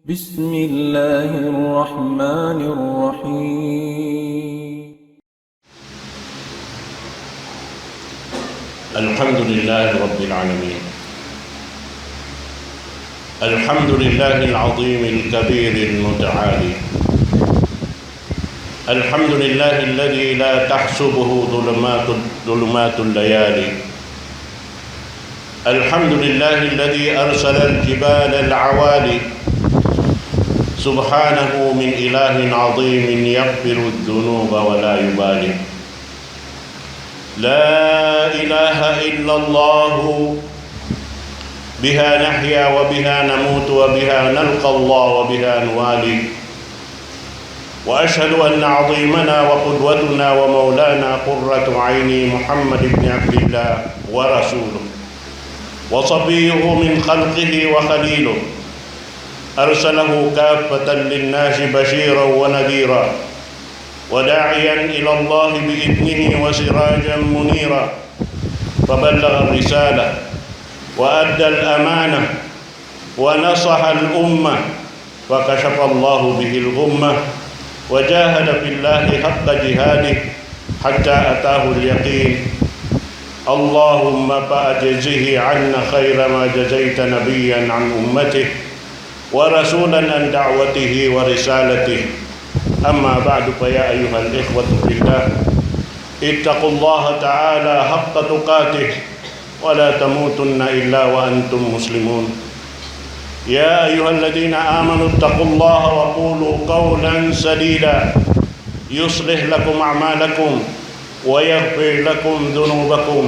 بسم الله الرحمن الرحيم. الحمد لله رب العالمين. الحمد لله العظيم الكبير المتعالي. الحمد لله الذي لا تحسبه ظلمات الليالي. الحمد لله الذي أرسل الجبال العوالي سبحانه من إله عظيم يغفر الذنوب ولا يبالي. لا إله إلا الله بها نحيا وبها نموت وبها نلقى الله وبها نوالي. وأشهد أن عظيمنا وقدوتنا ومولانا قرة عيني محمد بن عبد الله ورسوله وصفيه من خلقه وخليله، أرسله كافة للناس بشيرا ونذيرا وداعيا إلى الله بإذنه وسراجا منيرا، فبلغ الرسالة وأدى الأمانة ونصح الأمة فكشف الله به الغمة وجاهد في الله حق جهاده حتى أتاه اليقين. اللهم فأجزه عنا خير ما جزيت نبيا عن أمته ورسولا عن دعوته ورسالته. أما بعد، فيا أيها الإخوة في الله، اتقوا الله تعالى حق تقاته ولا تموتن إلا وأنتم مسلمون. يا أيها الذين آمنوا اتقوا الله وقولوا قولا سديدا يصلح لكم أعمالكم ويغفر لكم ذنوبكم،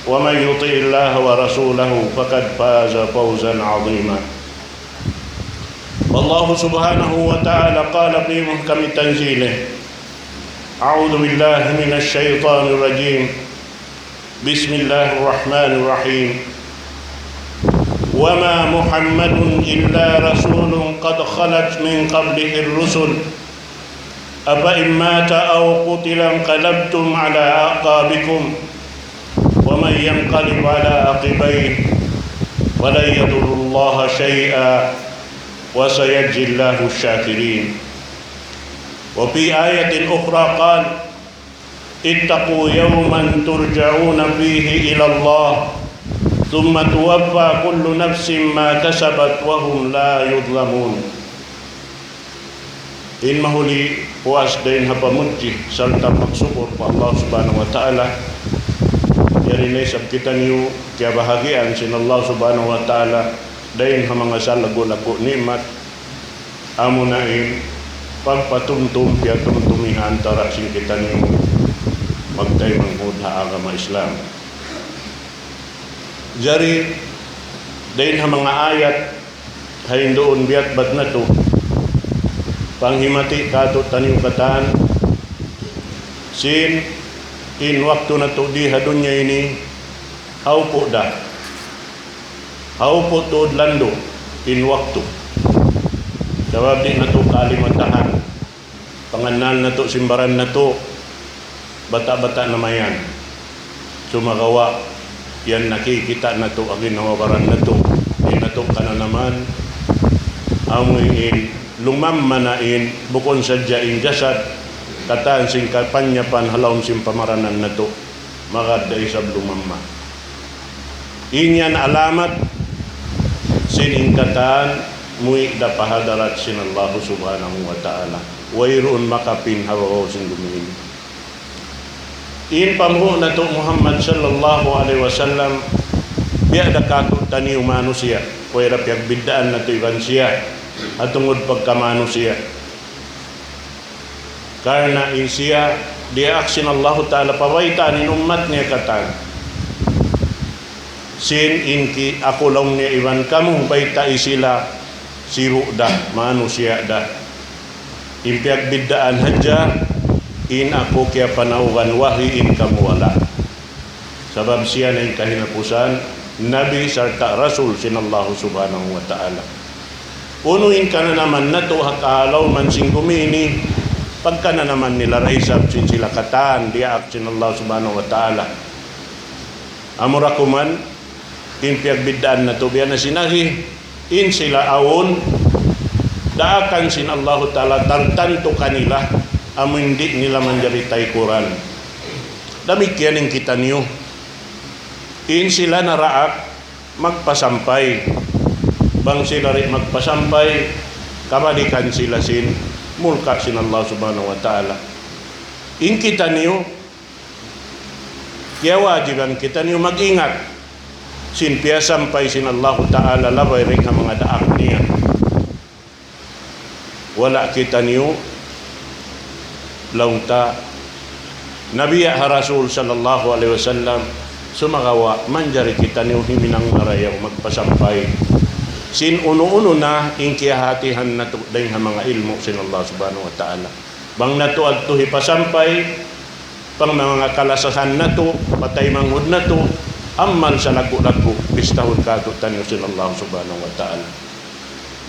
ومن يطع الله ورسوله فقد فاز فوزا عظيما. والله سبحانه وتعالى قال في محكم تنزيله: أعوذ بالله من الشيطان الرجيم، بسم الله الرحمن الرحيم. وما محمد إلا رسول قد خلت من قبله الرسل أفإن مات أو قتل انقلبتم على أعقابكم ومن ينقلب على عقبيه ولن يضر الله شيئا وسيجزي الله الشاكرين. وفي آية أخرى قال: اتقوا يوما ترجعون فيه إلى الله ثم توفى كل نفس ما كسبت وهم لا يظلمون. In mahuli puas din hapamuti serta pagsyukur pa Allah Subhanahu wa Ta'ala. Yari na isab kita niyo kaya bahagian sin Allah Subhanahu wa Ta'ala dahin hamangasal lagu-lagu nikmat amunain pagpatumtum kaya tumtumihan antara sin kita niyo magtay manghudha agama Islam. Jari dahin hamanga ayat hain doon biat bat na to panghimati kato taniw katan sin in waktu na to di hadunya ini haupo dah haupo to lando in waktu jawab di na to kalimatahan panganal na to simbaran na to bata-bata namayan sumagawa yan nakikita na to agin nawabaran na to in na to kana naman amoy in lumamanain bukon sadyain jasad kataan sing kapanyapan halawm sing pamaranan na to magada isab lumamma inyan alamat sining kataan mu'i da pahadarat sin Allah Subhanahu wa Ta'ala wayroon makapin hawaw sing gumiin in pamhu na to Muhammad sallallahu alaihi wasallam biya da kato taniw manusia wayra piag biddaan na to iban siya at tungod pagkamanusia karena insiya diaksin Allah Ta'ala pawaitan in umat niya katan sin inki ako lang niya iwan kamu baita isila siru dah manusia dah impiag biddaan hadja in ako kaya panaugan wahiin kamu wala sabab siya na yung kahinapusan Nabi serta Rasul sin Allah Subhanahu wa Ta'ala. Unuin ka na naman na to hakalaw man sing gumini pagka na naman nila raisab sin sila katan diak sin Allah Subhanahu wa Ta'ala amurakuman in piagbiddaan na to biya na sinahi in sila awon daakan sin Allah Ta'ala tartanto kanila amun hindi nila manjaritay Quran. Demikian yang kita niyo. In sila naraak magpasampay. Bang sila rin magpasampay, kabalikan sila sin mulka sin Allah Subhanahu wa Ta'ala. In kita niyo, kaya wajiban kita niyo mag-ingat sin piyasampay sin Allah Ta'ala labay rin ang mga daak niya. Wala kita niyo launta Nabiya ha Rasul sallallahu alaihi wasallam sumagawa manjari kita niyo himinang narayaw magpasampay sin uno-uno na inkiyahatihan na daing mga ilmu sin Allah Subhanahu wa Ta'ala. Bang nato adto hipasampay pang mga kalasahan nato patay manghud nato amman sa lagu-lagu pistahon kato tanyo sin Allah Subhanahu wa Ta'ala.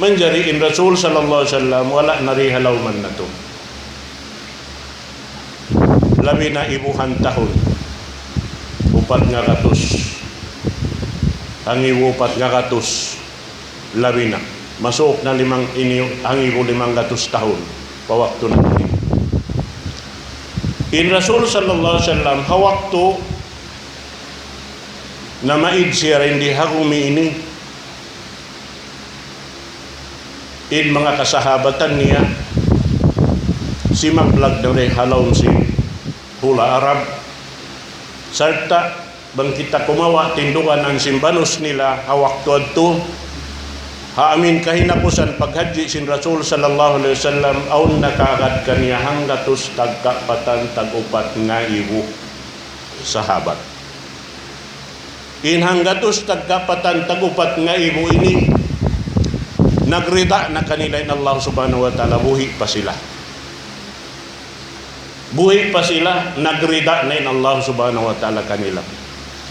Manjari in Rasul sallallahu alaihi wasallam wala narihalaw man nato. Labi na ibuhan tahon upat nga katus ang iwupat nga katus labi na masuk na limang inyo ang ibu 500 tahun pawakto na ini. In Rasul sallallahu alaihi wasallam hawakto na maid siya rin di hakumi ini in mga kasahabatan niya si maglag na rin halaw si hula Arab sarta bang kita kumawa tindukan ang simbanus nila hawak tuad-tu haamin kahinapusan paghaji sin Rasul sallallahu alaihi wasallam aun nakagad kaniya hanggatus tagkapatan tagupat nga ibu sahabat. In hanggatus tagkapatan tagupat nga ibu ini nagrida na kanila in Allah Subhanahu wa Ta'ala buhi pa sila. Buhay pa sila, nagrida na in Allah Subhanahu wa Ta'ala kanila.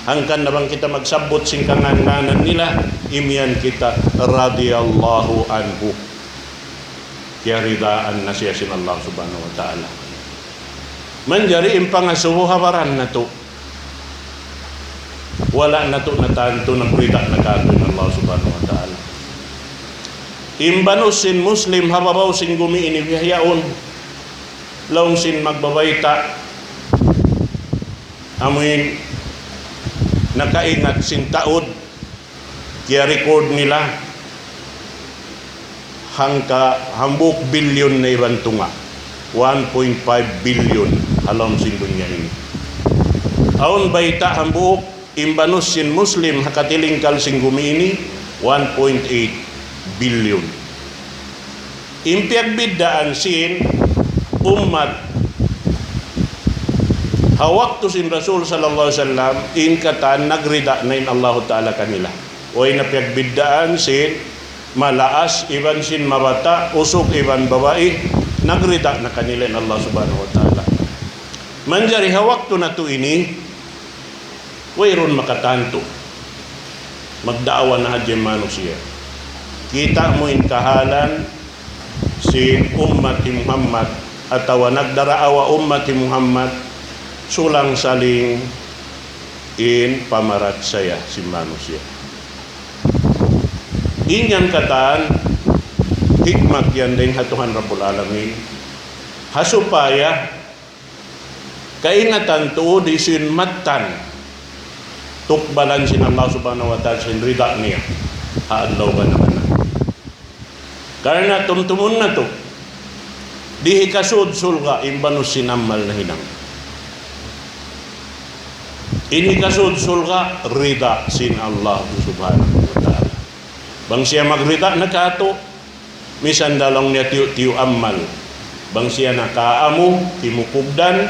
Hangkan na bang kita magsabot sing kanganan nila, imian kita radiyallahu anhu. Kaya ridaan na siya sin Allah Subhanahu wa Ta'ala. Manjari impangasuho habaran na to. Wala na to natanto nagrida na kato in Allah Subhanahu wa Ta'ala. Imbanus sin Muslim hababaw sin gumi ini bihayaon. Laung sin magbabayta amin nakaingat sin taod kaya record nila hangka hambuk bilyon na ibantunga 1.5 billion alam sin dunya ini aun bayta hambuk imbanus sin Muslim hakatilingkal sin gumi ini 1.8 billion impiag biddaan sin umat hawak to sin Rasul sallallahu alaihi wasallam in katan nagrida na in Allah Ta'ala kanila way na pagbiddaan sin malaas iban sin mabata usok iban babae nagrida na kanila in Allah Subhanahu wa Ta'ala. Manjari hawak to na to ini wayron makatanto magdaawan na hadyan manusia kita mo in kahalan sin umat Muhammad atau nagdaraawa ummati Muhammad sulang saling in pamarat saya si manusia. Inyan katan hikmat yan din hatuhan Rabbul Alamin hasupaya kaingatan tuod isin matan tukbalan sin Allah Subhanahu wa Ta'ala sin rida niya haadlaw ba naman na karena tumtumun na to dihi kasud sulga imbanus sinamal na hinang. Ini kasud sulga rida sin Allah Subhanahu wa Ta'ala. Bang siya magrida na kato misan dalong niya tiyo amal. Bang siya nakaamu timukubdan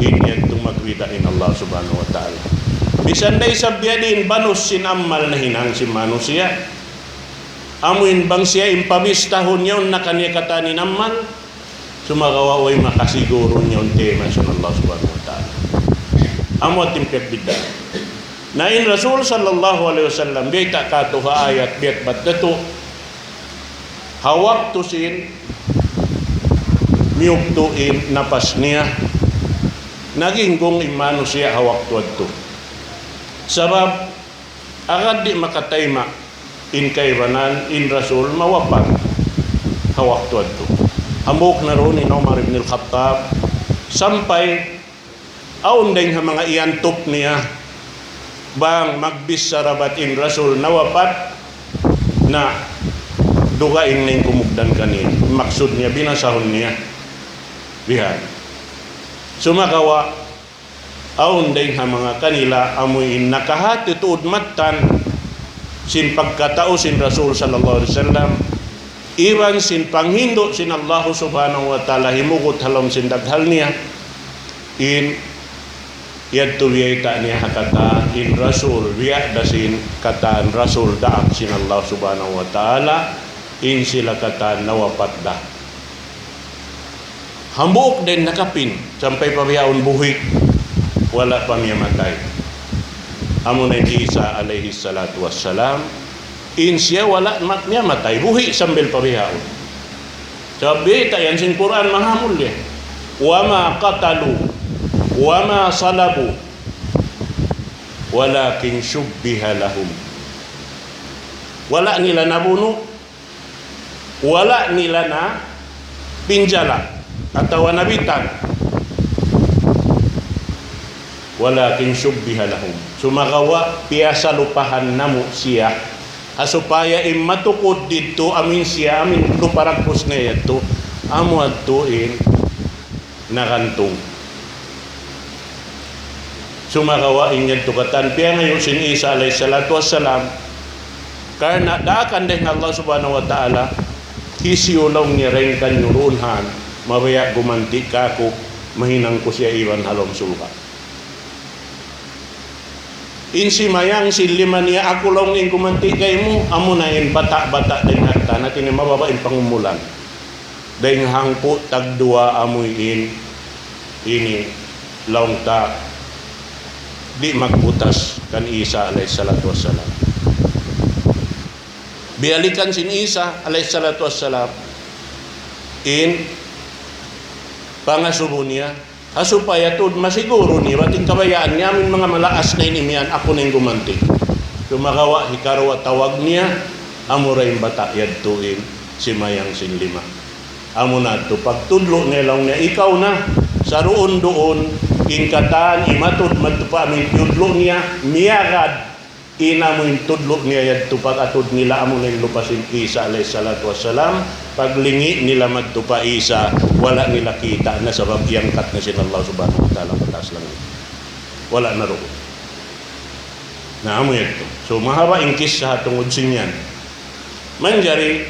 inyan itong magrida in Allah Subhanahu wa Ta'ala. Misan day sabyadin banus sin amal na hinang si manusia. Amuin bang siya impabistahon yun na kanya katanin amal sumagawa way makasiguro niya ang tema sa Allah Subhanahu wa Ta'ala. Amo at timpiyat bidda. Na in Rasul sallallahu alaihi wasallam biyta kato ha ayat biyat bat dato hawak to sin miyuk to in napas niya naging kong imano siya hawak to adto. Sabab agad di makatayma in kaybanan in Rasul mawapan hawak tuad to. Hambok na ron ni Umar ibn al-Khattab sampai aon din nga mga iantop niya bang magbis sa rabatin Rasul nawapat na dugain ning kumugdan kanin. Maksud niya binasahon niya. Bihan. Sumakawa aon din nga mga kanila amoy nakahati tuod matan sin pagkatao sin Rasul sallallahu alaihi wasallam iban sin panghindo sin Allah subhanahu wa ta'ala himugot halom sin daghal niya in yadto wiyata niya hakata in Rasul wiya dasin kataan Rasul daak sin Allah subhanahu wa ta'ala in sila kataan nawapat da hambuk din nakapin sampai pabiyaon buhik wala pa niya matay. Amo na Isa alaihi salatu wassalam in siya wala niya matay buhi sambil pabihaon. Sabi tayan sin Quran mahamul ya. Wa ma qatalu wa ma salabu walakin syubbiha lahum. Wala nila nabuno, wala nila na pinjala atau nabitan. Walakin syubbiha lahum. Sumagawa piyasa lupahan namo siya asupaya matukod dito amin siya amin luparagpos na yato amo adtuin nakantong. Sumagawa inyad tukatan piya ngayon sin Isa alayhi salatu wassalam karena daakan din Allah subhanahu wa ta'ala hisiulong niya rin kanyurunhan mabaya gumanti ka ko mahinang ko siya iban halom sulka. Insi mayang silima niya ako lang in kumanti kay mo amo na in bata-bata din hatta natin ni mababain pangumulan dahil hangpo tagdua amoy ini laungta di magbutas kan Isa alayhi salatu wassalam bialikan sin Isa alayhi salatu wassalam in pangasubo niya supaya tud masiguro ni bating kabayaan niya amin mga malaas na inimian ako ning gumanti. Sumagawa hikarwa tawag niya amo ray bata yadtuin si mayang sin lima. Amo na to pagtudlo nilaw niya ikaw na sa roon doon ingkatan imatud madtupa amin tudlo niya miyagad ina mo tudlo niya yadto pag-atud nila amo ning lupasin Isa alayhi salatu wassalam paglingi nila magtupa Isa wala nila kita na sabab iangkat na sin Allah subhanahu wa ta'ala pataas lang wala na roon na amo yato. So mahaba ingkis sa tungod sinyan manjari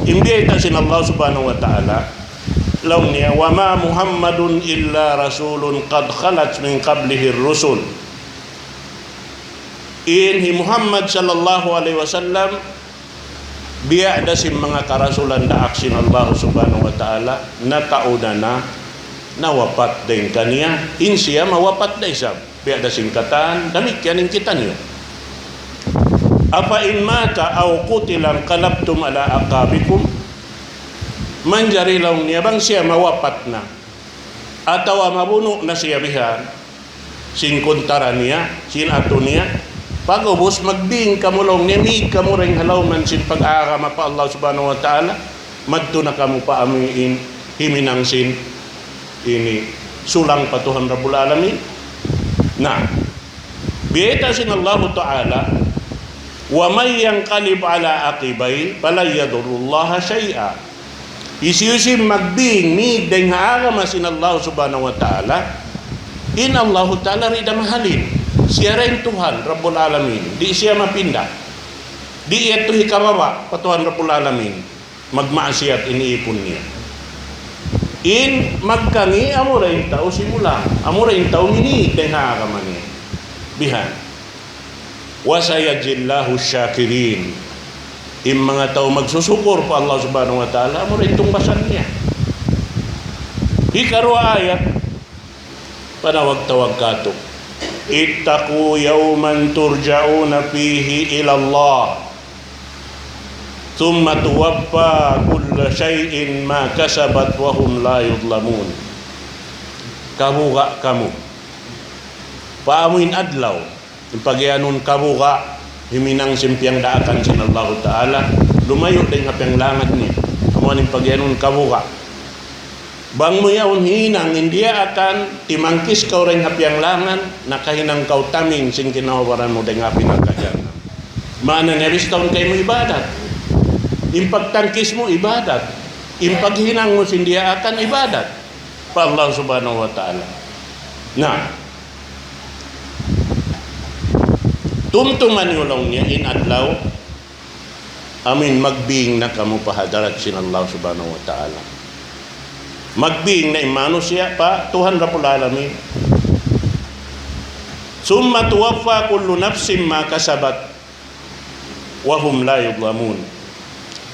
imbiyata sin Allah subhanahu wa ta'ala law niya wa ma Muhammadun illa rasulun qad khalat min qablihi ar-rusul inhi Muhammad sallallahu alaihi wasallam biya da sim mga karasulan da aksin Allah subhanahu wa ta'ala na kauna na nawapat din kaniya in siya mawapat da isab biya da sim katan damit yaning kita niyo apa in mata aw qutilan qalabtum ala aqabikum manjari law niya bang siya mawapat na atawa mabuno na siya bihan sin kuntara niya sin ato niya pagubos magbing kamulong nimig kamo ring halawman sin pag-aarama pa Allah subhanahu wa ta'ala madto na kamo pa amiin himinang sin ini sulang patuhan Rabbul Alamin na biyeta sin Allah ta'ala wa may yanqalib ala aqibay fala yadurullaha syai'a isiyusim magbing mig deng haarama sin Allah subhanahu wa ta'ala in Allah ta'ala rida mahalin siya rin Tuhan Rabbul Alamin di siya mapinda di ito hikababa patuhan Rabbul Alamin magmaasiyat iniipon niya in magkangi amo rin tao simula amo rin tao mini denha kaman niya bihan wa sayajillahu syakirin in mga tao magsusukur pa Allah subhanahu wa ta'ala amo rin tungbasan niya hikarwa ayat panawag-tawag kato ittaqu yawman turja'una fihi ila Allah thumma tuwaffa kullu syai'in ma kasabat wa hum la yudlamun. Kabuga kamu paamuin adlaw pagyanon kabuga himinang simpiang daakan sin Allah ta'ala lumayo din hapyang langad ni amuanin pagyanon kabuka. Bang mo yaon hinang, hindi akan timangkis ka rin hapiang langan, nakahinang kau taming sing kinawaran mo dahil nga pinagkadyan. Mana nabis taon kayo mo ibadat. Impagtangkis mo ibadat. Impaghinang mo sindi akan ibadat. Pa Allah subhanahu wa ta'ala. Nah, tumtuman yulong niya in adlaw, amin magbing na kamu pahadarat sin Allah subhanahu wa ta'ala. Magbing na imano siya pa, Tuhan Rabbul Alamin. Summa tuwaffa kullu nafsin ma kasabat wa hum la yudlamun.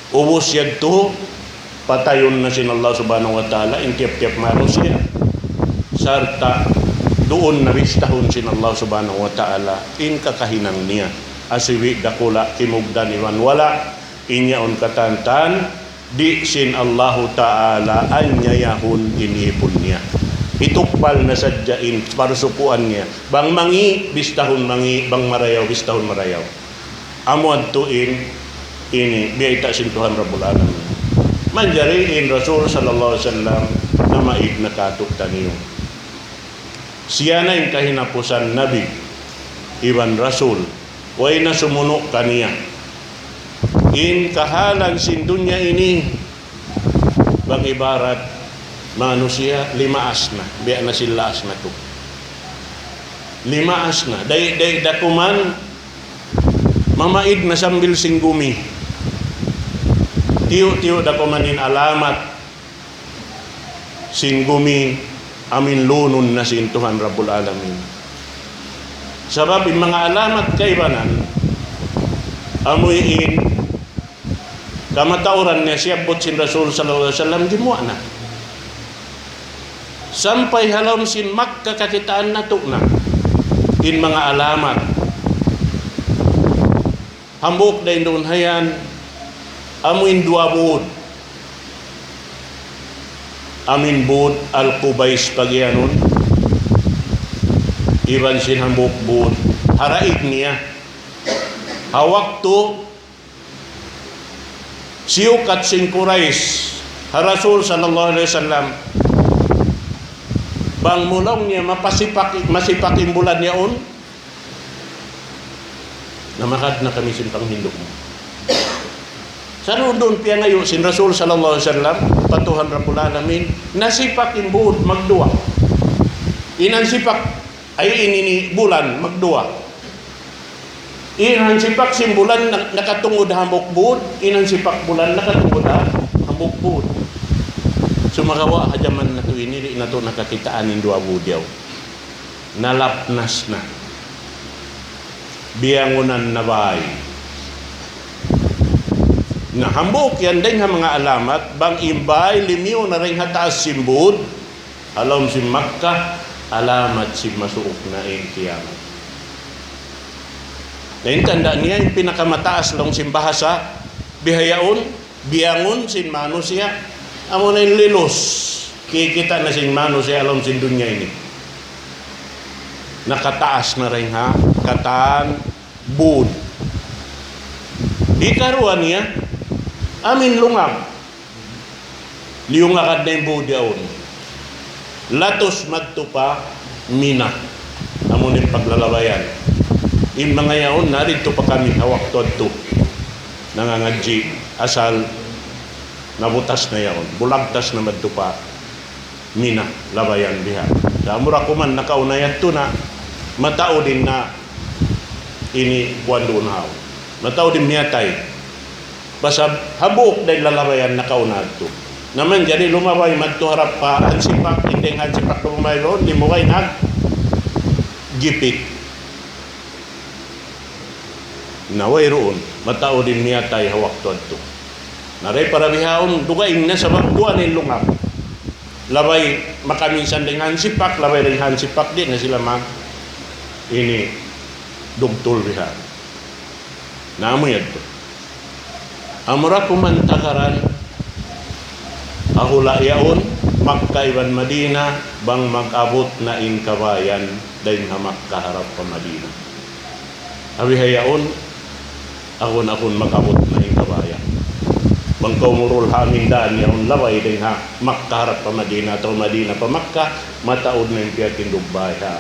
Ubos yadto, patayon na sin Allah subhanahu wa ta'ala, in tiap-tiap manusia. Sarta doon nabistahon sin Allah subhanahu wa ta'ala in kakahinang niya. Asiwi dakula kimugdan iwan wala, inyaon katantan, di sin Allah ta'ala anyayahun inipon niya. Itukpal na sadyain para supuan niya. Bang mangi, bistahon mangi, bang marayaw, bistahon marayaw. Amuad tuin, ini, biyaita sin Tuhan Rabbul Alamin. Manjariin Rasul sallallahu alaihi wasallam na maid na katuk taniyo. Siya na yung kahinapusan Nabi, Iban Rasul, way na sumunok kaniya. In kahalang sin dunya ini, bang ibarat, manusia, 5 asna, biya na sila asna to. 5 asna, day dakuman, mamaid na sambil singgumi. Tiyo dakumanin alamat, singgumi, amin lunun na sin Tuhan Rabbul Alamin. Sabab yung mga alamat kaibanan, amuyin, kamatauran niya siyabot sin Rasul sallallahu alaihi wasallam, gimuha na. Sampai halom sin Makkah kakitaan na to na. In mga alamat. Hambuk na indun hayan, amuin dua bud. Amin bud al-Qubais pagyanon. Iban sin hambuk bud. Haraig niya. Hawak to siyukat sin Quraish. Harasul sallallahu alaihi wasallam. Bang mulong niya masipakin bulan yaon. Namakad na kami sin panghindok mo. Sa doon piya ngayon sin Rasul sallallahu alaihi wasallam, patuhan Rabbul Alamin, nasipak imbuod magduwa. Inan sipak ay inini bulan magduwa. Inan sipak sin bulan nakatungod hambok buod, inan sipak bulan nakatungod hambok buod. Sumagawa hajaman na to ini na to nakakitaan in dua budyaw. Nalapnas na. Biyangunan na bahay. Nahambok yan din ang mga alamat, bang imbay limiw na rin hataas simbud, alam si Makkah, alamat si masuok na kiyamat. Naintanda niya yung pinakamataas lang simbahasa, bihayaon, biyangon sin manusia, amo na yung lilos, kikita na sin manusia, alam sin dunya ini. Nakataas na rin ha, kataan, bud. Ikaruan niya, amin lungag. Liungakad na yung budyaon. Latos magtupa, mina. Amunin paglalabayan. In mga yaon, narito pa kami hawak to. Nangangadji, asal, nabutas na yaon. Bulagtas na magtupa, mina, labayan diha. Sa amura kuman, nakaunayat to na, matao din na, ini buwan doon haw. Matao din miyatay. Basta habuk dahil lalabayan na kaunad to. Naman jadi lumabay magtuharap pa hansipak, hindi hansipak lumabay roon, di mo kayo gipit. Naway roon, matao din miyatay hawak to. Naray parabihaon, dugain na sa magduan ng lungap. Labay makaminsan din hansipak, labay rin hansipak din na sila ini dugtol bihan. Namoy to. Amura kumantakaran ahula yaon Makkah iban Madina bang mag-abot na in kabayan dahin hamak kaharap pa Madina. Abi hayaon akon mag-abot na in kabayan. bangkaw murul hamindan yaon laway din ha Makkah harap pa Madina atau Madina pa Makkah mataod na yung piyakin Dubai ha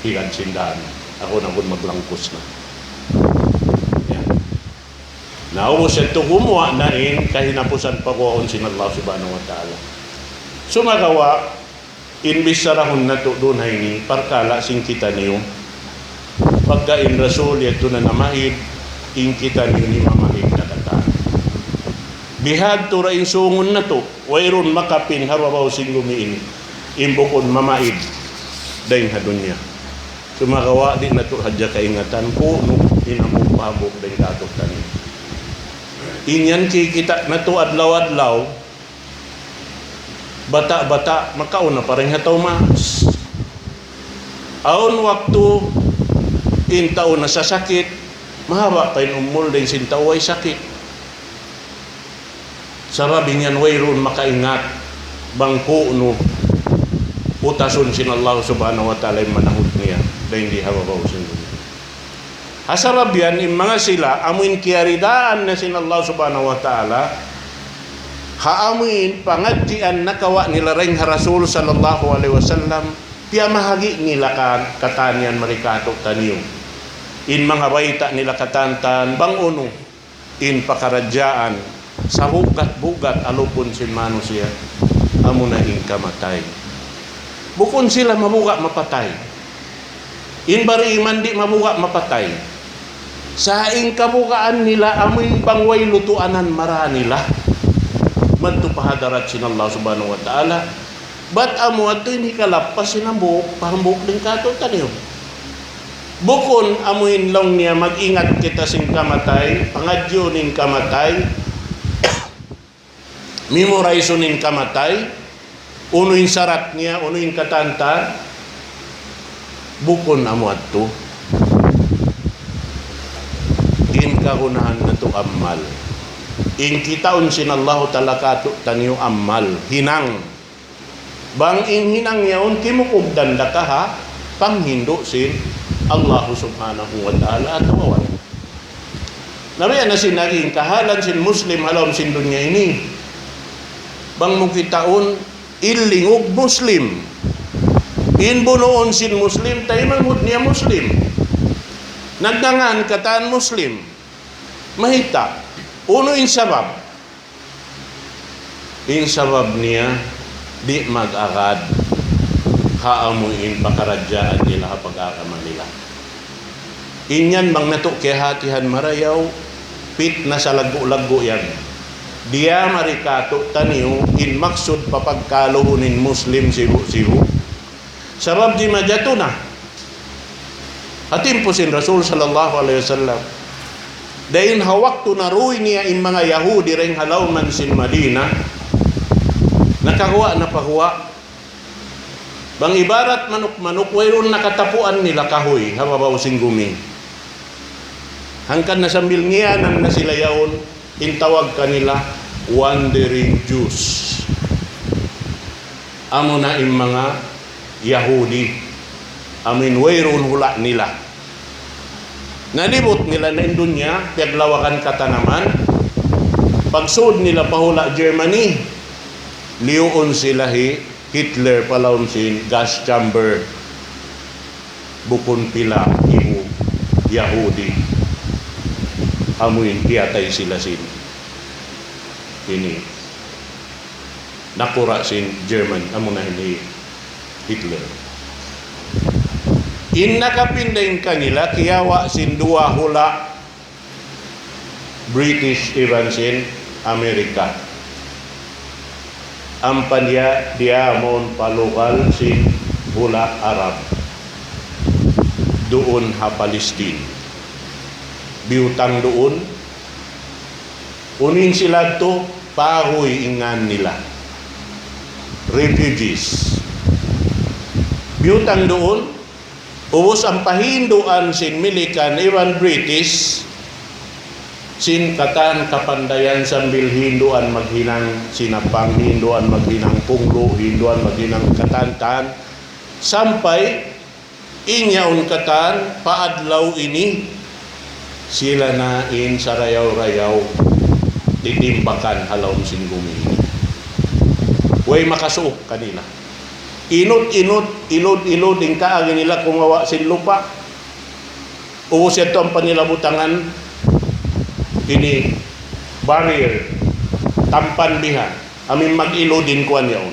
higad sindahan ako na kung maglangkos na yan naubos ito kumuha na rin kahinapusan pa ko on sin Allah subhanahu wa ta'ala sumagawa inbis sarahon na to doon hay ni parkala sing kita niyo pagka in rasul ito na namahid in kita niyo ni mamahid na kata bihad to ra insungon na to wayron makapin hawabaw sing gumiin imbukon mamaid daing hadunya sumagawa di na to hadya kaingatan ko no inamong pabok daing datok tani inyan kita na to adlaw-adlaw bata-bata makauna parang hataw mas aon waktu intaw na sa sakit mahaba pa umul din sintaw ay sakit sababi niyan wayron makaingat bangko no utasun sin Allah subhanahu wa ta'ala manahod niya dahil hindi hawabaw sin hasarab yan yung mga sila amuin kiyaridaan na sin Allah subhanahu wa ta'ala haamuin pangadjian nakawa nila ring Rasul sallallahu alaihi wasallam tiya mahagi nila katanian mereka atok taniyo in mga baita nila katantan bang uno in pakarajaan sa bugat-bugat alupon sin manusia amo na in kamatay bukon sila mabuga mapatay in bari iman di mabuga mapatay sa ing kabugaan nila amoy bangway lutuanan mara nila mantu pahadarat sin Allah subhanahu wa ta'ala bat amo ato ini kalapas sinambuk pahambuk din kato taniyo bukon amuin long niya mag-ingat kita sing kamatay pangadyo ning kamatay memorize ning kamatay uno yung sarat niya uno yung katantan bukon amo ato in kahunahan na to amal in kitaon sin Allah ta'ala kato taniyo amal hinang bang in hinang yaon kimukugdan da ka ha panghindo sin Allah subhanahu wa ta'ala at awan nariyan na sinaging kahalan sin Muslim halawam sin dunya ini bang mo kitaon ilingog Muslim inbunoon sin Muslim tayo manghud niya Muslim nagdangan kataan Muslim mahita uno in sabab niya di mag-agad haamuin pakaradjaan nila pag-akaman nila inyan bang nato kehatihan marayaw pit na sa lagu-lagu yan dia marikato taniyo in maksud papagkaluhunin Muslim sibu-sibu sabab di majato na hatim po sin Rasul sallallahu alaihi wasallam dahin hawak to naruy niya in mga Yahudi ring halawman sin Madina nakahuwa na pahuwa bang ibarat manuk-manuk wayron nakatapuan nila kahoy hababaw sing gumi hangkan na sambil ngiyanan na sila yaon intawag kanila wandering Jews amo na in mga Yahudi amin wayron hula nila nalibot nila na indunya paglawakan katanaman pagsud nila pahula Germany liuon sila Hitler palawon sin gas chamber bukon pila ibu Yahudi amuin kiyatay sila sin ini nakura sin German amo na ini Hitler in nakapindayin kanila kiyawa sin dua hula British iban sin Amerika ampan dia mon palukal sin hula Arab doon ha Palestine biutang doon unin sila to pahoy ingan nila refugees biutang doon ubos ang pahinduan sin Milikan iwan British sin katan kapandayan sambil hinduan maghinang sinapang hinduan maghinang punglo hinduan maghinang katantan sampai inyaon katan paadlaw ini sila na in sarayaw-rayaw titimbakan halawon sin gumini. Way makasuok kanila. Inut-inut, ilod-ilod, din kaagin nila kung awa sin lupa. Ubos ito ang panilabutangan, ini barrier, tampan biha, amin mag-ilodin kuan yaon.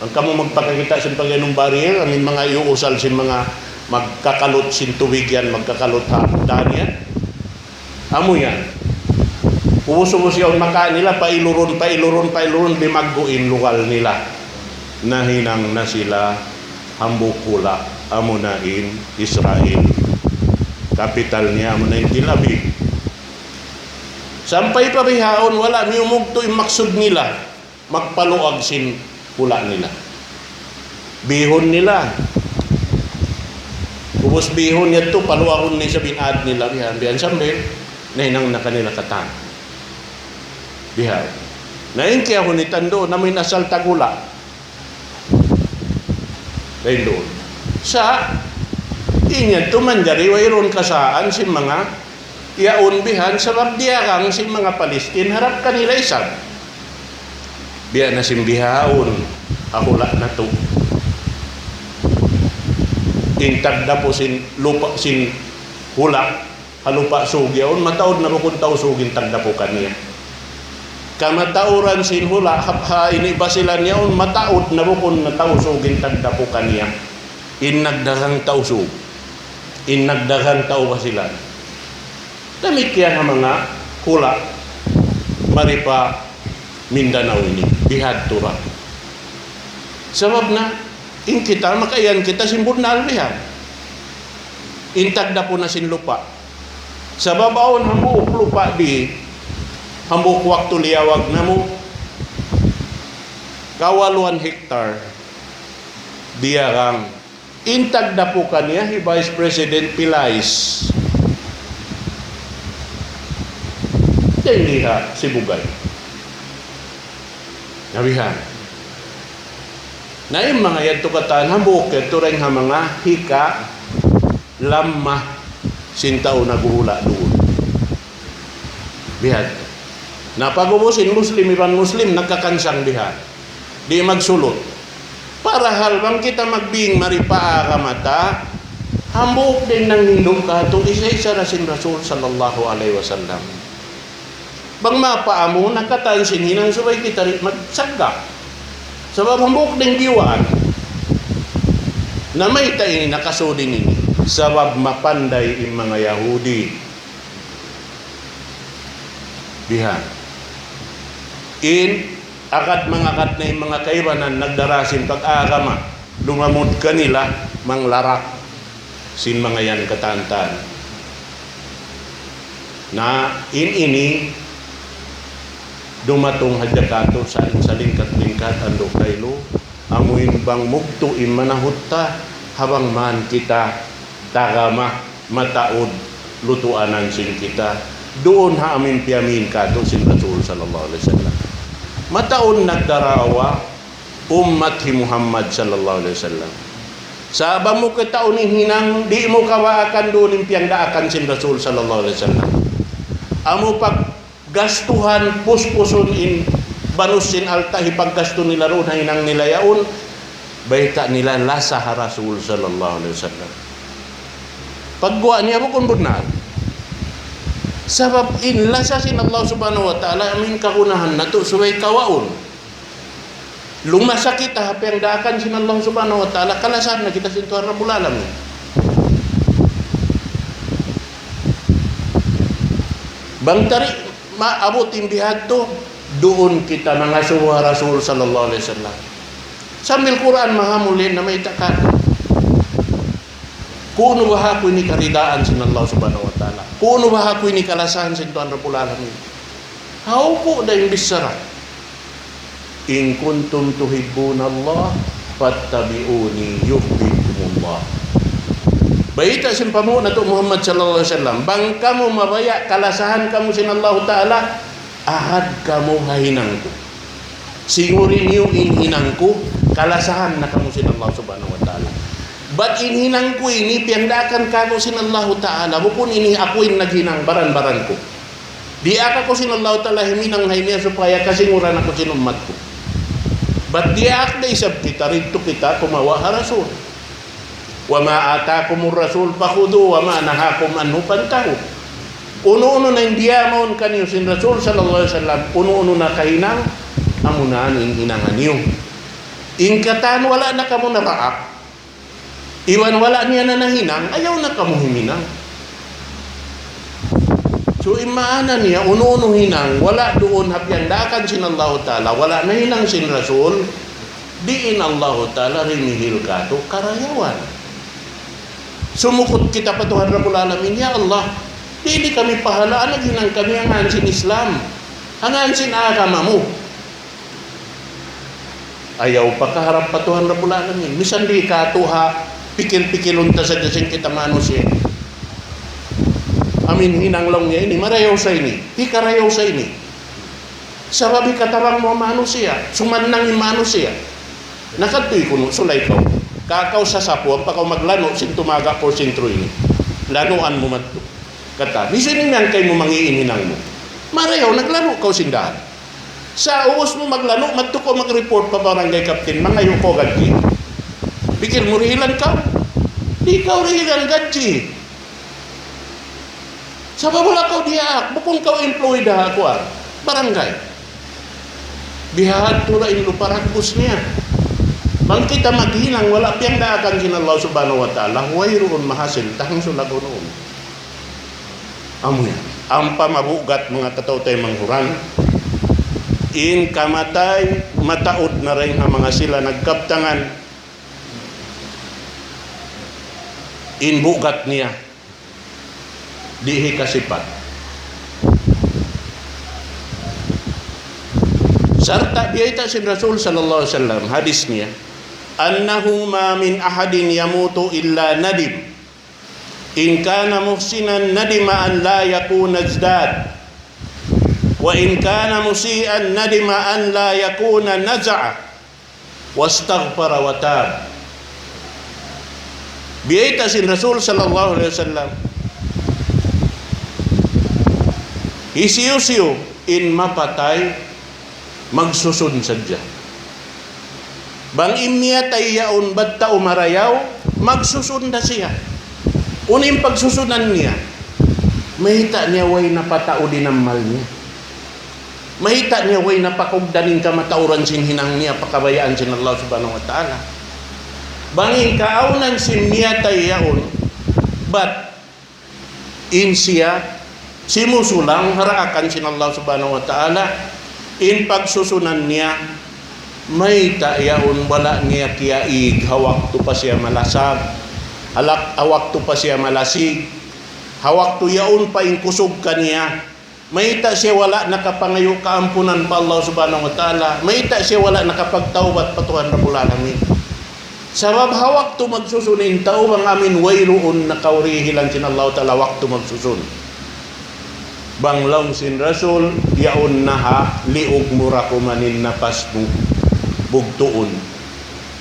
Ang kamo magpakakita sin pagyanong barrier, amin mga iuusal sin mga magkakalot sin tubig yan, magkakalot hapdan yan. Amo yan. Ubos-ubos yaon maka nila, pailuron, bimagguin lugal nila. Nahinang na sila hambukula amo na in Israel, kapital niya amo na in Tel Aviv. Sampay pa bihaon wala miumugto yung maksud nila, magpaluag sin pula nila, bihon nila, ubos bihon yato paluagon ni sa binad nila bihan sambil nahinang na kanila katan bihan nahin kaya ko ni tando na may nasal tagula dahil doon. Sa inyan tumanjari, wayron kasaan si mga yaunbihan sa babdiakang si mga Palestine harap kanila isang. Biya na simbihaon, akula na to. Intagda po sin lupa, sin hulak, halupa sugyaon, mataod na bukod tao sugin tagda po kaniya. Kamatauran sin hula ini basilan yaon mataod na bukon na tausugin tagda po kaniya. Innagdagang tausug, innagdagang tao basilan. Damit kaya ng mga hula maripa Mindanao ini bihad tura. Sabab na in kita makayan kita simbod na albihan. Intagda po na sin lupa. Sabab aon hambuok lupa di hambuk waktu liawag na mo kawaluan hektar dia kang intagda po kaniya hi Vice President Pilais liha si Bugay nabihan na yung mga yan tukatan hambuk ito rin ha mga hika lamma sintao naguhula doon bihan. Napagubusin Muslim, ibang Muslim, nagkakansang diha. Di magsulot. Para halbang kita magbing maripaa ka mata, hambuk din ng hindong kato, isa-isa na sin Rasul sallallahu alaihi wasallam. Bang mapaamo, nakatansin hinang subay kita rin magsagga. Sabab hambuk din giwaan. Na may tayo nakasudin ini. Sabab mapanday yung mga Yahudi. Bihan. In akad mangakat na yung mga kaibanan nagdarasin pag-agama lumamod kanila manglarak sin mga yan katantan na ini dumatong hadyakato sa lingkat-lingkat ando kaylo amuin bang mugto imanahutta habang man kita tagama mataod lutuanan sin kita doon ha amin piamin kato sin Rasul sallallahu alaihi wasallam mataon nagdarawa ummati Muhammad sallallahu alaihi wasallam sa aba mo kataon hinang di mo kawaakan doon impiyang daakan sin Rasul sallallahu alaihi wasallam amo pag gastuhan puspuson in banusin alta hipaggasto nila ron hinang nilayaon baita nila lasa ha Rasul sallallahu alaihi wasallam pagguan niya mo kung bunal sabab inlasa sin Allah subhanahu wa ta'ala amin kahunahan na to suway kawaon lumasa kita hapeng daakan sin Allah subhanahu wa ta'ala kalasan na kita sin Tuhan Rabbul Alamin bang tari maabot imbihad to doon kita nangasuha Rasul sallallahu alaihi wasallam sambil Quran mahamulin na may takan kuno ba ako ini karidaan sin Allah subhanahu wa ta'ala kuno ba ako ini kalasahan sin Tuhan Rabbul Alamin hau po da yung bisara in kuntum tuhibbuna Allah fattabi'uni yuhibbukumullah baita sin pamu na to Muhammad sallallahu alaihi wasallam bang kamu mabaya kalasahan kamu sin Allah ta'ala ahad kamu hahinangku singurin niyo hinangku kalasahan na kamu sin Allah subhanahu wa ta'ala but inhinang ko ini piyandakan kako sin Allah ta'ala bukun ini akuin naghinang baran-baran ko Di aka ko sinallahu ta'ala himinang niya supaya kasinguran ako sinumat ko. But di ak na isab kita, rito kita kumawa ha rasul. Wa ma atakumur rasul pakhudu wa ma nahakum anhu pantahu. Uno-uno na indiamon kanyo sin Rasul sallallahu alaihi wasallam, uno-uno na kahinang amunan ing hinangan niyo. Ingkatan wala na kamo naraak. Iwan wala niya na nahinang, ayaw na kamo himinang. So imaana niya, uno-uno hinang, wala doon hapyan dakan sin Allah Ta'ala, wala na hinang sin Rasul, diin Allah Ta'ala rimihil ka to karayawan. Sumukot kita pa Tuhan Rabbul Alamin, ya Allah, di kami pahalaan, naghinang kami ang hansin Islam, ang hansin agama mo. Ayaw pa kaharap pa Tuhan Rabbul Alamin. Misan di ka tuha, pikil-pikilun ta sa dasing kita manusia. Amin hinang lang niya ini, marayaw sa ini, di karayaw sa ini. Sababi katarang mo manusia, sumanang yung manusia. Nakatoy kuno, sulay ko. Kakaw sa sapuan, pakaw maglano, sintumaga por sintro ini. Lanuan mo matto. Kata, bisin niyan kayo mo mangiininang mo. Marayaw, naglaro ka sindahan. Sa uos mo maglaro, matto ko mag-report pa barangay captain, mangayo ko gadji. Pikir mo rihilan ka? Di ka rihilan gadji. Sabab wala ka diak, bukong ka employee dah ako barangay. Bihad tula inlo paragpus niya. Bang kita maghilang, wala piyang daakan kinallahu subhanahu wa ta'ala, wayroon mahasil, tahang sulago noon. Amoy, ang pamabugat mga katawtay manghuran, in kamatay, mataod na rin ang mga sila nagkaptangan, in bugat niya, dihi kasipat. Sarta biyayta si Rasul sallallahu alaihi wasallam, hadis niya, annahu ma min ahadin yamutu illa nadim. In kana muhsinan nadima an la yakuna azdad, wa in kana musian nadima an la yakuna naza'a, wastaghfara wa tab. Biyayta si Rasul sallallahu alaihi wasallam, isiyo-siyo in mapatay magsusun sadya. Bang imya tayaon batta umarayaw, magsusun na siya. Uning pagsusunan niya, mahita niya way napatao din ang mal niya. Mahita niya way napakugdanin kamatauran sin hinang niya, pakabayaan sin Allah subhanahu wa ta'ala. Bangin kaaunan sin niya tayaon, but in siya, simusulang haraakan sin Allah subhanahu wa ta'ala, in pagsusunan niya, mahita yaon wala niya kiyaig, hawak to pa siya malasag, awak to pa siya malasig, hawak to yaon pa kusog kaniya. Mahita siya wala nakapangayo kaampunan pa Allah subhanahu wa ta'ala. Mahita siya wala nakapagtawbat pa Tuhan Rabbul Alamin. Sabab hawak to magsusunin tao bang amin wayroon nakaurihilan sin Allah ta'ala waktu magsusun. Banglaw sin Rasul yaon naha liog murakumanin napas bugtuon.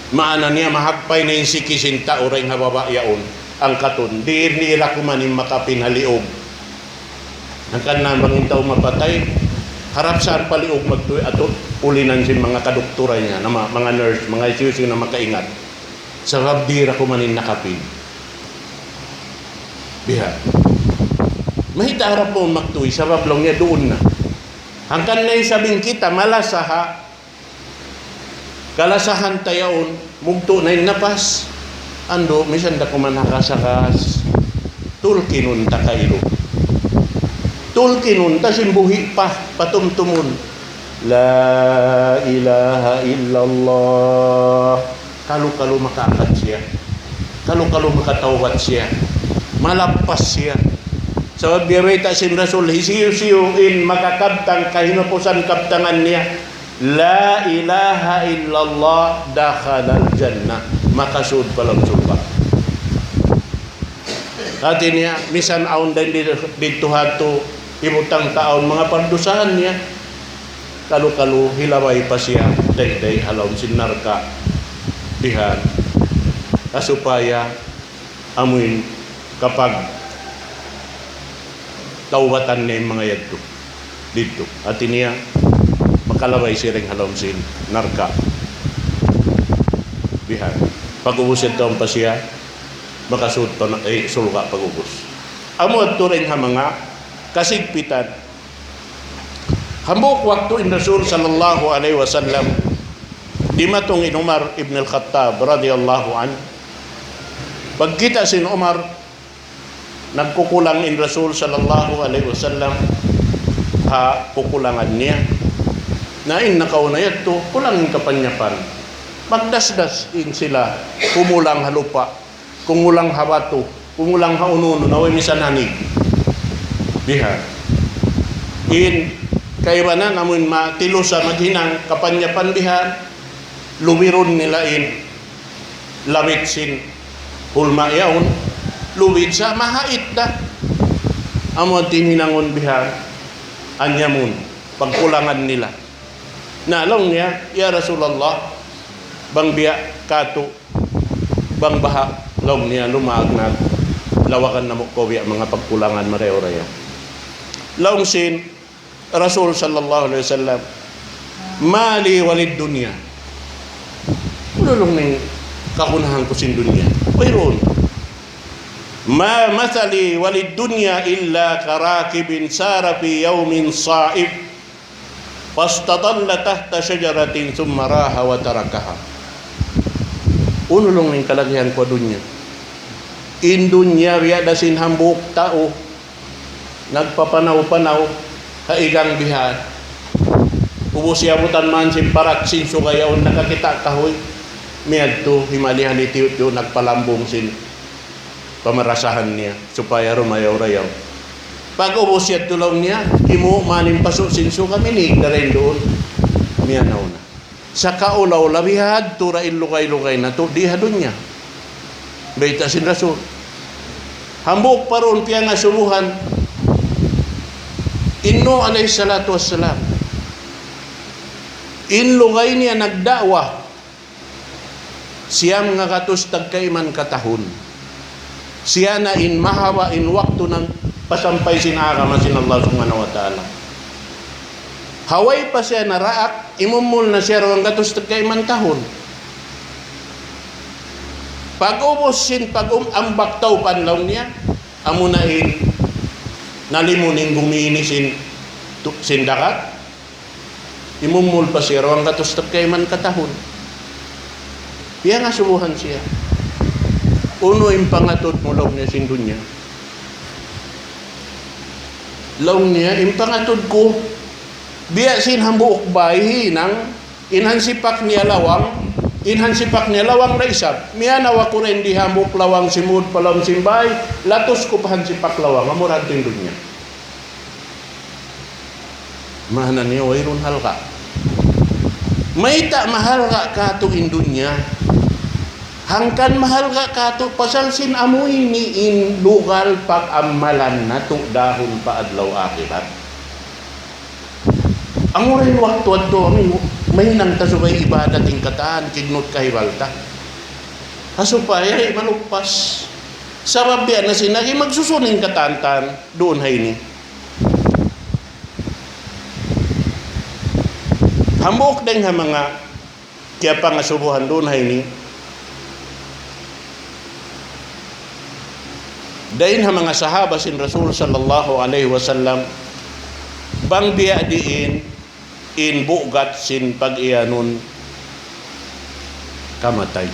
Maana niya mahagpay na yung sikisin tao rin hababa yaon ang katon. Di nila kumanin makapin haliog. Ang kanamang tao mapatay, harap saan paliog magtuwi at ulinan sin mga kadoktora niya, na mga nurse, mga isusing na makaingat. Sabab di ra kumanin nakapin. Biha. Mahita harap mo magtuwi, sabab lang niya doon na. Hangkan na sabing kita, malasaha, kalasahan tayaon, mugto na yung napas. Ando, misan da kumanakasakas, tulkinun ta kailo. Tulkinun ta simbuhi pa, patumtumun. La ilaha illallah. Kalu-kalu makaangkat siya. Kalu-kalu makatawat siya. Malapas siya. Sa biyarita sin Rasul, hisiyo-siyuin makakabtang kahinapusan kabtangan niya. La ilaha illallah dakhalal jannah, makasud palang surga. Hati niya misan aon din dito hato ibutang taon mga pardusahan niya, kalu-kalu hilaway pa siya day halaw sinarka dihan kasupaya amuin kapag tawbatan niya mga yadto. dito. At niya makalaway siring halom sin narka. Bihan. Pag-ubos ito ang pasiya, makasud pa na sulga pag-ubos. Amo at rin ha mga kasigpitan. Hambuk waktu in Rasul sallallahu alaihi wasallam di matong in Umar ibn al-Khattab radhiyallahu an. Pagkita sin Umar nagkukulang in Rasul sallallahu alaihi wasallam ha kukulangan niya. Nain nakaunayat to kulang in kapanyapan. Magdasdas in sila kumulang halupa, kumulang habato, kumulang haununo naway misan hanig. Biha. In kaibanan namun matilusa maghinang kapanyapan bihan luwiron nila in lamit sin hulma yaon luwid sa mahait da amo tinhinangon bihan anyamun pagkulangan nila nalong niya ya Rasulullah bang biya kato bang baha long niya lumagnag lawakan na mo ko biya mga pagkulangan mareo-reo long sin Rasul sallallahu alaihi wasallam mali walid dunya ululong ning kakunahan ko sin dunya mayroon ma mathali walid dunya illa karakibin sara fi yawmin sa'ib fastadalla tahta syajaratin thumma raha wa tarakaha ululong ning kalagihan ko dunya in dunya biya dasin hambuk tao nagpapanaw-panaw kaigang bihan ubos yabutan man sin parak sin sugayaon nakakita kahoy miadto himalihan iti ito nagpalambong sin pamarasahan niya supaya rumayaw-rayaw pag ubos yat tulaw niya imo manin paso sin suga minig na rin doon miyanaw na sa kaulaw labihad tura ilukay-lukay na to diha doon niya baita sin Rasul hambuk paron piya nga suluhan Inno alayhi salatu wassalam inlugay niya nagdawa siyam nga katus tagkaiman katahon siya na in mahawa in waktu ng pasampay sinakama sin Allah subhanahu wa ta'ala haway pa siya naraak imumul na siya rawang katus tagkaiman tahon pag-ubos sin pag-ambak taw panlaw niya amunain nalimuning gumini sin dakat imumul pa siya rawang katustab kay man katahon piya nga suluhan siya uno yung pangatot mo law niya sin dunya law niya yung pangatot ko biya sin hambuok bayi hinang inhansipak niya lawang raisab miya nawa ko rin di hambuk lawang simud palam simbay latos ko pahan sipak lawang amurad ting dunya mahana niya wairun halka may ta mahal ka kato in dunya hangkan mahal ka kato pasal sin amoy ni in lugal pag amalan na to dahon pa adlaw akibat amuray waktu adto amin may nang tasubay ibadat ing kataan kignot kahibalta hasupaya malupas sabab yan na sinagi magsusuning katantan doon hay ni hambok deng ha mga kaya pangasubuhan doon hay ni dahin ha mga sahaba sin Rasul sallallahu alaihi wasallam bang biya diin in bugat sin pag-iyanon kamatay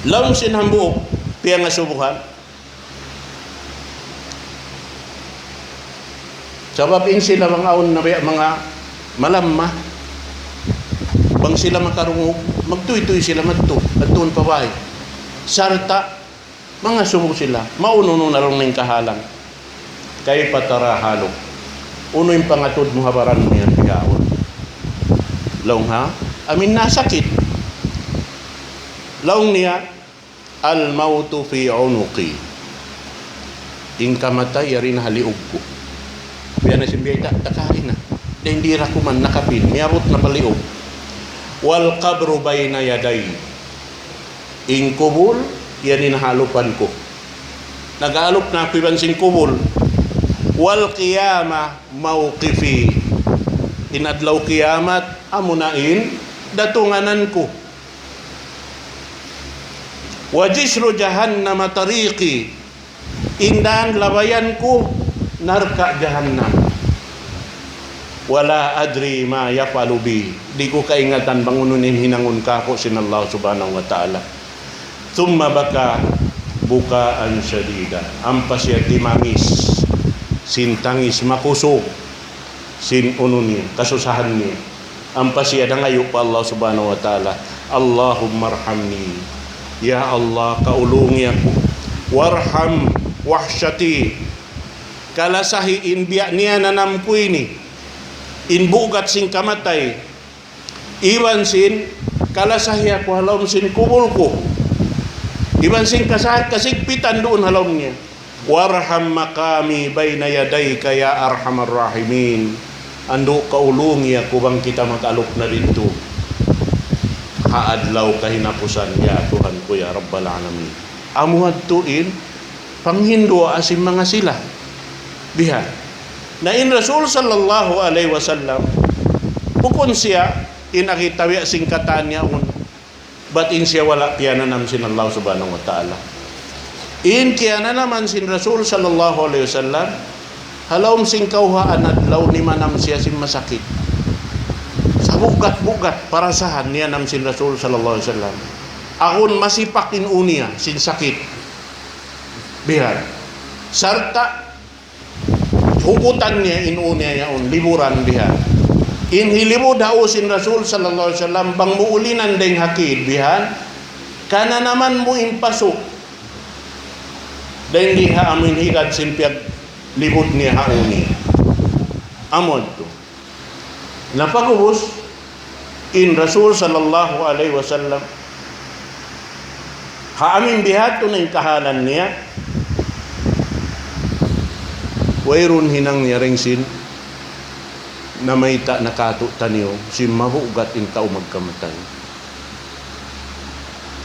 law sin hambuok piya nga subuhan sabab in sila mga aon na mga malamma bang sila makarungog magtuy-tuy sila magtuon pabay sarta mga subok sila maununo na rin ng kahalang kay patarahalo uno yung pangatod mo habaran mo yan piyaon laong ha amin nasakit laong niya al mautu fi unuqi ing kamatay yarin haliog ko biya na simbiyay takarin na hindi ra ko man nakapin miyabot na paliog wal qabru bayna yaday ing kubul yan inahalupan ko nag-aalok na ako iban sing kubol. Wal qiyamah mawqifi. Inadlaw kiyamat, amunain, datunganan ko. Wajisru jahannam tariqi. Indan labayan ko, narka jahannam. Wala adri ma yafalu bi. Di ko kaingatan bangununin hinangun ka ko sin Allah subhanahu wa ta'ala. Thumma baka bukaan syadida. Ampas siya timangis. Sin tangis makusog. Sin ununi. Kasusahan niya. Ampas siya nangayo pa Allah subhanahu wa ta'ala. Allahumma arhamni. Ya Allah, kaulungi ako. Warham wahsyati. Kalasahiin biya niya nanampu ini. Inbugat sing kamatay. Iwan sin kalasahi ako halom sin kubul ko. Iwan sin kasigpitan doon halom niya. Warham makami bayna yadayka ya arhamar rahimin. Ando kaulungi ako bang kita mag-alok na dito. Haadlaw kahinapusan ya Tuhan ko ya Rabbal Alamin. Amuhad tuin panghindo asim mga sila. Bihan. Na in Rasul sallallahu alaihi wasallam bukon siya inakitawi singkatan niya batin siya wala piyananam sin Allah subhanahu wa ta'ala. In kiyana naman sin Rasul sallallahu alaihi wasallam halawm sing kauhaan adlaw ni manam siya sin masakit. Sa bugat-bugat parasahan niya nam sin Rasul sallallahu alaihi wasallam. Akon masipakin unia sin sakit. Bihan. Sarta hukutan niya inunya yaon liburan biha. In hilibo dao sin Rasul sallallahu alaihi wasallam bang muulinan deng hakid bihan kana naman mo impasok deng diha amin higad sin piag libot niya hauni. Amod to. Napakubos in Rasul sallallahu alaihi wasallam ha amin bihat to ning kahalan niya. Wairun hinang niyaring sin na may nakato taniyo si mahugat in tao magkamatay.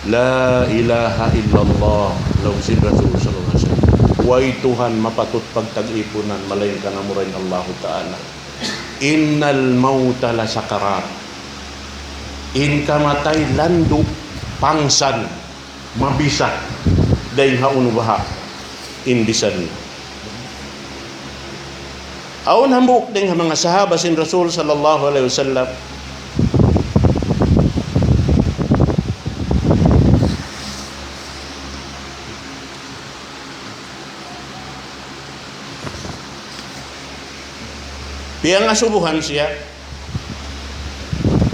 La ilaha illallah law sin Rasul sallallahu alaihi wasallam. Way Tuhan mapatut pagtag-ipunan malain ka na murain Allah Ta'ala. Innal mauta la sakarat. In kamatay landu pangsan mabisa dahil haunubaha in bisan. Aun hambuk ding mga sahaba sin Rasul sallallahu alaihi wasallam. Piyang asubuhan siya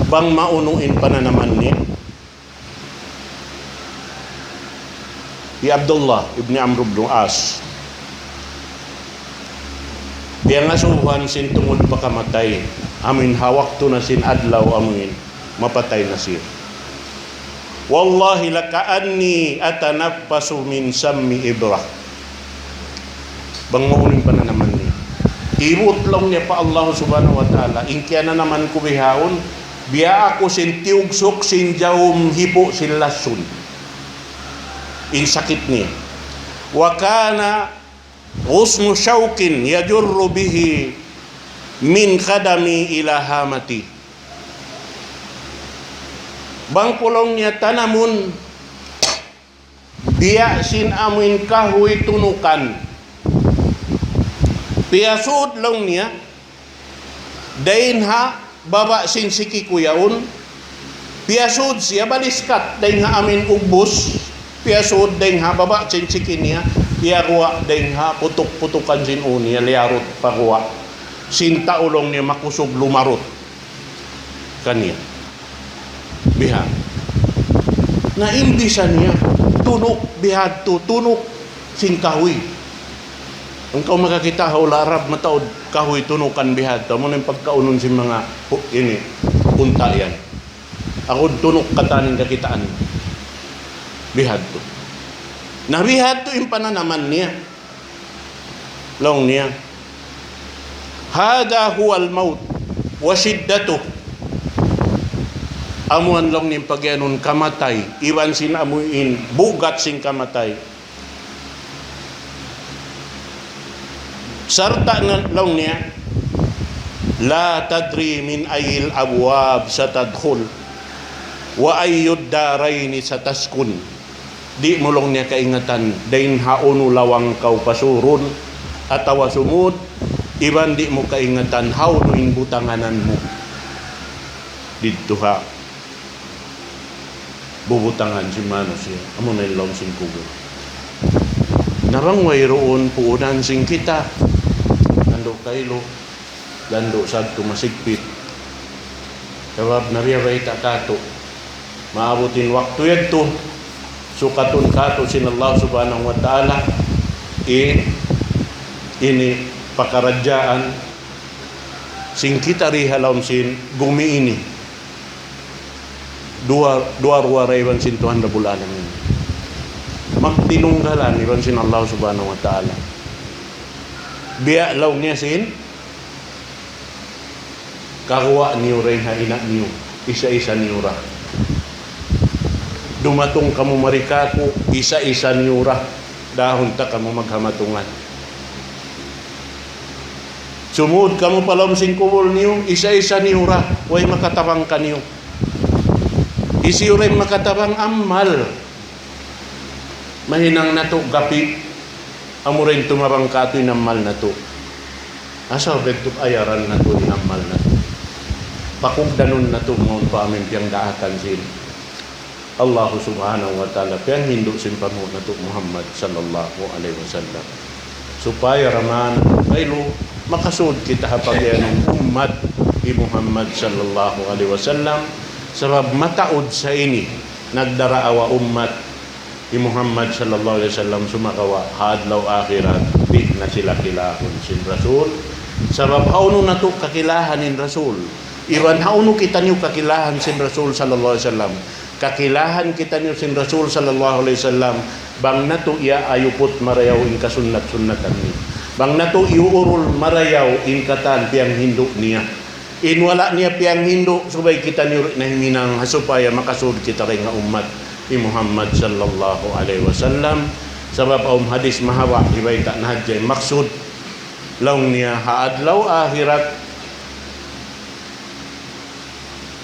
bang maunuin pananaman niya. Di Abdullah ibn Amr ibn As. Dia ngasuhan sin tungod pakamatay. Amin hawak to na sin adlaw amin mapatay na siya. Wallahi lakaanni atanaffasu min sammi ibrah. Bang maunin pa na naman niya. Iwot lang niya pa Allah subhanahu wa ta'ala. Inkya na naman kubihaon. Biya ako sin tiugsok sin jawum hipo sin lasun. In sakit niya. Wakana Usmu syaukin yajurru bihi min kadami ila hamati. Bang pulong niya tanamun biya sin amin kahoy tunukan. Piyasud long niya dain ha baba sin siki kuyaon. Piyasud siya baliskat dain ha amin ubos. Piyasud dain ha baba sin siki niya. Iyakuha dahil ha, putok-putukan sin unia, liarot pakuha. Sinta ulong niya makusog lumarot. Kanya. Biha. Naimbisan niya, tunok, bihad to, tunok, sin kahoy. Ang kau makakita, haularap, mataod, kahoy, tunukan, bihad to. Muna yung pagkaunon sin mga, ini, punta yan. Ako tunok katanin kakitaan. Bihad to. Nabihad to yung pananaman niya. Long niya. Hada huwal maut wa shiddatuh. Amuan long niyang pagyanon kamatay. Iwan sin amuin bugat sing kamatay. Sarta na law niya, la tadri min ayil abwab satadkhul wa ayyud daraini sataskun. Di mo lang niya kaingatan dain haunu lawang kau pasurun atawa sumud, iban di mo kaingatan haunuin butanganan mo. Dito ha bubutangan si manusia amo na ilong sing kubo. Narang wayroon puunan sing kita nando kaylo lando sad tumasigpit sabab nariyabay takato maabutin waktu yadto sukatun kato sin Allah subhanahu wa ta'ala ini pakaradyaan sing kita rihalawm sin gumi ini dua ruwarayban sin Tuhan Rabbul Alamin magtinunggalan iban sin Allah subhanahu wa ta'ala biya law niya sin kakuha niyo rin ha ina niyo isa-isa niyo ra dumatong kamu marikako isa-isa niyo ra dahon ta kamu maghamatungan sumud kamu palom sin kubol niyo isa-isa niyo ra way makatabang ka niyo isi rin makatabang amal mahinang nato gapi amo rin tumabang katoy namal nato asa betuk ayaran nato namal nato pakugdanon nato ngon pa amin piyang daakan sin Allah subhanahu wa ta'ala piyang hindu sin pamu nato Muhammad sallallahu alaihi wasallam supaya raman kailo makasud kita hapagyan ng umat ni Muhammad sallallahu alaihi wasallam sabab mataod sa ini nagdaraawa umat ni Muhammad sallallahu alaihi wasallam sumakawa hadlaw akhirat di na sila kilahon sin Rasul sabab hauno nato kakilahanin Rasul iban hauno kita niyo kakilahan sin Rasul sallallahu alaihi wasallam kakilahan kita niyo sin Rasul sallallahu alaihi wasallam bang nato iya ayupot marayaw in kasunnat-sunnatan ni bang nato iurul marayaw in katan piyang hindu niya inwala niya piyang hindu subay kita niyo na himinang supaya makasud kita rin nga umat ni Muhammad sallallahu alaihi wasallam sabab hadis mahawa ibay ta nahadjay maksud law niya haadlaw akhirat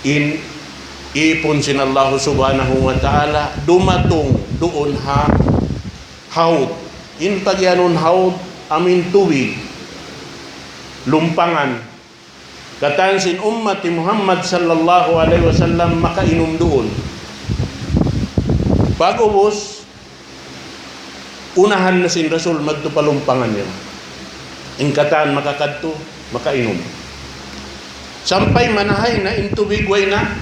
in ipon sin Allah subhanahu wa ta'ala dumatong doon haud in pagyanon haud amin tubig lumpangan katan sin umat ni Muhammad sallallahu alaihi wasallam makainom doon bago bos unahan na sin Rasul magtupalumpangan niya ingkatan makakadto makainom sampay manahay na intubig way na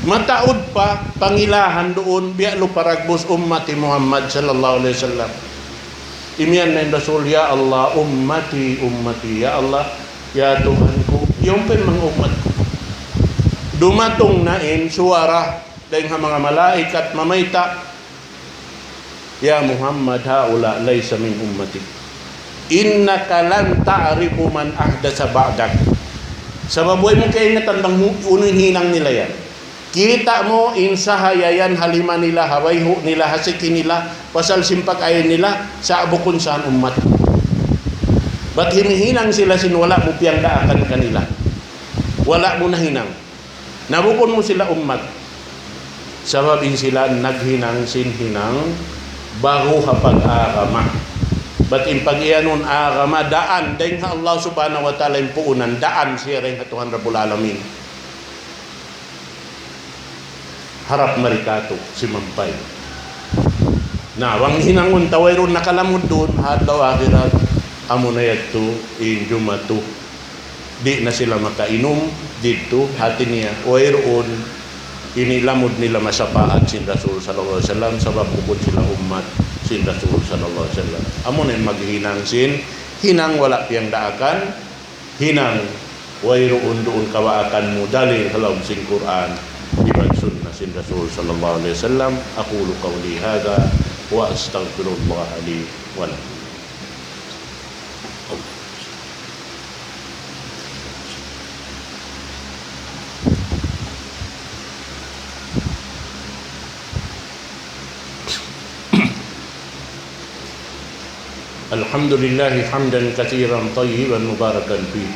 mataod pa pangilahan doon bialo paragbos umat ni Muhammad sallallahu alaihi wasallam imian na Rasul ya Allah ummati ya Allah ya Tuhanku yung pen mga umat ko dumatong nain suara dahil mga malaikat mamayta ya Muhammad haula laysa min ummati innaka lan ta'rifu man ahdasa ba'dak sabab way mo kay natandang unin hinang nila yan kita mo insahayayan halima nila hawayho nila hasiki nila pasal simpak ayon nila sa abukon saan umat ba't hinihinang sila sinwala mo piyang daakan kanila wala mo na hinang nabukon mo sila umat sababin sila naghinang sinhinang bago hapag agama ba't impag iyanon agama daan dahil nga Allah subhanahu wa ta'ala yung puunan daan siya rin at Tuhan Rabbul Alamin harap marikato si Mampay na wang hinangon taway ron nakalamod doon hadlaw akhirat amo na yadto injumatu di na sila makainom dito hati niya wayroon inilamod nila masapaat sin Rasul sallallahu alaihi wasallam sabab bukod sila umat sin Rasul sallallahu alaihi wasallam amo na maghinang sin hinang wala piyang daakan hinang wayroon doon kawaakan mo dalil halom sin Quran ibang sunnah sin Rasul sallallahu alaihi wasallam aqulu qawli hadha wa astaghfirullah li wa lakum. Alhamdulillahi hamdan katsiran tayyiban mubarakan fihi.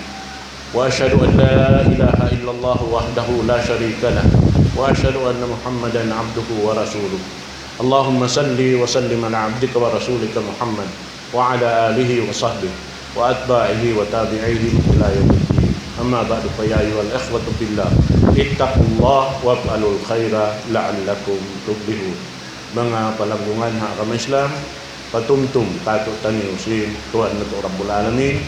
Wa asyhadu an la ilaha illallah wahdahu la syarika lah. Wa asyhadu anna Muhammadan abduhu wa rasuluh. Allahumma salli wa sallim ala abdika wa rasulika Muhammad wa ala alihi wa sahbihi wa atba'ihi wa tabi'ihi ila yaumiddin. Amma ba'du, fa ya ayyuhal ikhwatu fillah, ittaqullah waf'alul khaira la'allakum tuflihun. Mga palanggungan ha agama Islam, patumtum kato tani usin Tuhan nato Rabbul Alamin,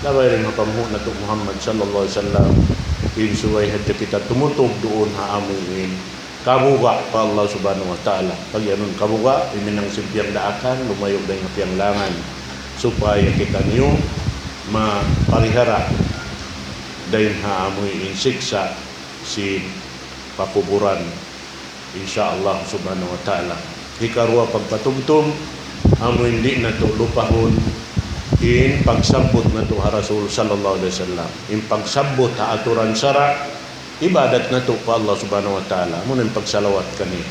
labay rin mapamuhu nato Muhammad sallallahu alaihi wasallam, insuway hadya kita tumutog doon ha amuin kabuga pa Allah subhanahu wa ta'ala. Pag yanun kabuga, iminang simpiyang daakan, lumayog na yung piyang langan, supaya kita niyo maparihara dayon ha amoy insiksa si pakuburan insyaallah subhanahu wa ta'ala. Ikarwa pagpatumtum amo hindi na to lupahon in pagsabot na to ha Rasul sallallahu alaihi wasallam, in pagsabot ha aturan sara ibadat na to pa Allah subhanahu wa ta'ala. Muna yung pagsalawat kani,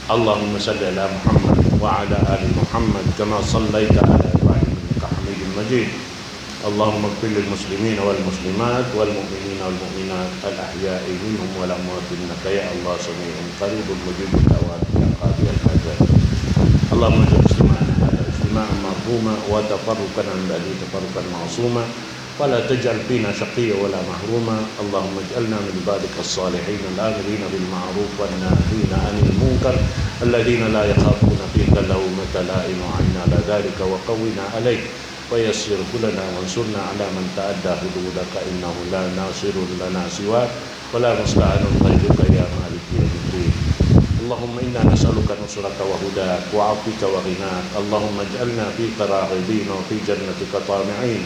Allahumma salli ala Muhammad wa ala ali Muhammad kama sallaita ala Ibrahim innaka Hamidum Majid. Allahumma ighfir lil muslimina wal muslimat wal mu'minina wal mu'minat al ahya'i minhum wal amwat innaka ya Allah sami'un qaribun mujibud da'wat ya qadiyal hajat. Allahumma ij'al istima'ana hadha istima'an marhuma wa tafarruqana min ba'di tafarruqan ma'suma wa la taj'al fina shaqiyya wa la mahruma. Allahumma ij'alna min ibadika as-salihin al-amirina bil ma'ruf wan nahina 'anil munkar alladhina la yakhafuna fika lawmata la'im wa 'inna ala dhalika wa qawwina 'alayk wa yassir lana wansurna 'ala man ta'adda hududaka innahu la nasirun lana siwa wa la musta'anun ghayruka ya maliki yawmiddin. Allahumma inna nas'aluka nusraka wa hudak wa 'afwika wa ghinak. Allahumma ij'alna fika raghibin wa fi jannatika tami'in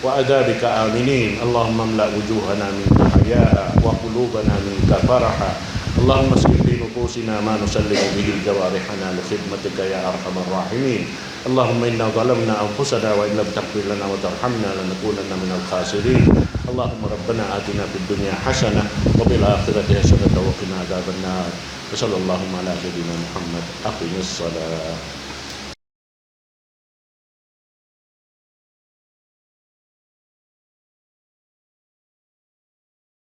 wa adabika aminin. Allahumma amla' wujuhana minka haya'a wa qulubana minka faraha. Allahumma askib fi nufusina ma nusallimu bihi jawarihana li khidmatika ya arhamar rahimin. Allahumma inna zalamna anfusana wa in lam taghfir lana wa tarhamna lanakunanna minal khasirin. Allahumma rabbana atina fid dunya hasanah wa fil akhirati hasanah wa qina adzabannar. Sallallahu ala sayyidina Muhammad. Aqimis salat.